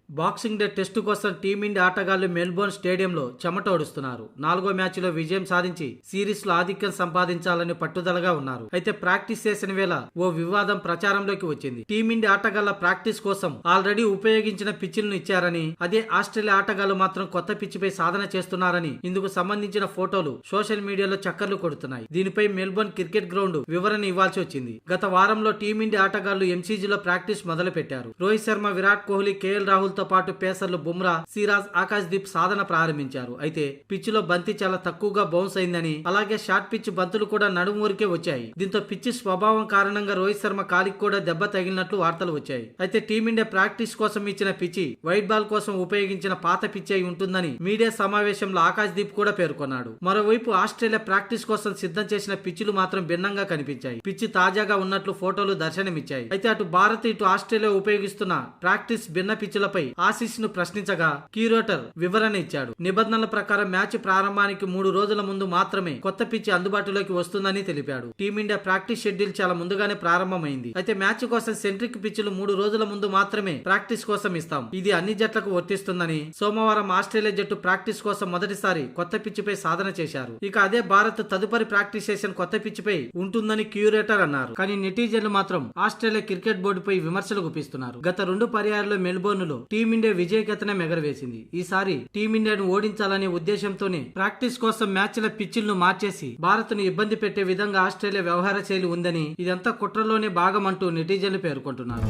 Boxing day test కోసం team India ఆటగాళ్లు Melbourne స్టేడియంలో చెమట ఓడుస్తున్నారు. 4వ మ్యాచ్లో విజయం సాధించి సిరీస్ లో ఆధిక్యం సంపాదించాలని పట్టుదలగా ఉన్నారు. అయితే ప్రాక్టీస్ చేసిన వేళ ఓ వివాదం ప్రచారంలోకి వచ్చింది. టీమిండియా ఆటగాళ్ల ప్రాక్టీస్ కోసం ఆల్రెడీ ఉపయోగించిన పిచ్లను ఇచ్చారని, అదే ఆస్ట్రేలియా ఆటగాళ్లు మాత్రం కొత్త పిచ్చిపై సాధన చేస్తున్నారని ఇందుకు సంబంధించిన ఫోటోలు సోషల్ మీడియాలో చక్కర్లు కొడుతున్నాయి. దీనిపై మెల్బోర్న్ క్రికెట్ గ్రౌండ్ వివరణ ఇవ్వాల్సి వచ్చింది. గత వారంలో టీమిండియా ఆటగాళ్లు ఎంసీజీలో ప్రాక్టీస్ మొదలు పెట్టారు. రోహిత్ శర్మ, విరాట్ కోహ్లీ, కేఎల్ రాహుల్ తో పాటు పేసర్లు బుమ్రా, సిరాజ్, ఆకాశ్ దీప్ సాధన ప్రారంభించారు. అయితే పిచ్ లో బంతి చాలా తక్కువగా బౌన్స్ అయిందని, అలాగే షార్ట్ పిచ్ బంతులు కూడా నడుము వరకే వచ్చాయి. దీంతో పిచ్ స్వభావం కారణంగా రోహిత్ శర్మ కాలికి కూడా దెబ్బ తగిలినట్లు వార్తలు వచ్చాయి. అయితే టీమిండియా ప్రాక్టీస్ కోసం ఇచ్చిన పిచ్ వైట్ బాల్ కోసం ఉపయోగించిన పాత పిచ్ అయి ఉంటుందని మీడియా సమావేశంలో ఆకాశ్ దీప్ కూడా పేర్కొన్నాడు. మరోవైపు ఆస్ట్రేలియా ప్రాక్టీస్ కోసం సిద్ధం చేసిన పిచ్లు మాత్రం భిన్నంగా కనిపించాయి. పిచ్ తాజాగా ఉన్నట్లు ఫోటోలు దర్శనమిచ్చాయి. అయితే అటు భారత్, ఇటు ఆస్ట్రేలియా ఉపయోగిస్తున్న ప్రాక్టీస్ భిన్న పిచ్లపై ఆశీస్ ను ప్రశ్నించగా క్యూరేటర్ వివరణ ఇచ్చాడు. నిబంధనల ప్రకారం మ్యాచ్ ప్రారంభానికి 3 రోజుల ముందు మాత్రమే కొత్త పిచ్ అందుబాటులోకి వస్తుందని తెలిపాడు. టీమిండియా ప్రాక్టీస్ షెడ్యూల్ చాలా ముందుగానే ప్రారంభమైంది. అయితే మ్యాచ్ కోసం సెంట్రిక్ పిచ్లు 3 రోజుల ముందు మాత్రమే ప్రాక్టీస్ కోసం ఇస్తాం. ఇది అన్ని జట్లకు వర్తిస్తుందని సోమవారం ఆస్ట్రేలియా జట్టు ప్రాక్టీస్ కోసం మొదటిసారి కొత్త పిచ్ పై సాధన చేశారు. ఇక అదే భారత్ తదుపరి ప్రాక్టీస్ సెషన్ కొత్త పిచ్ పై ఉంటుందని క్యూరేటర్ అన్నారు. కానీ నెటిజన్లు మాత్రం ఆస్ట్రేలియా క్రికెట్ బోర్డుపై విమర్శలు గుప్పిస్తున్నారు. గత 2 పర్యాయాల్లో మెల్బోర్న్ లో టీమిండియా విజయకేతనం ఎగరవేసింది. ఈసారి టీమిండియాను ఓడించాలనే ఉద్దేశంతోనే ప్రాక్టీస్ కోసం మ్యాచ్ల పిచ్లను మార్చేసి భారత్ ను ఇబ్బంది పెట్టే విధంగా ఆస్ట్రేలియా వ్యవహార శైలి ఉందని, ఇదంతా కుట్రలోనే భాగమంటూ నెటిజన్లు పేర్కొంటున్నారు.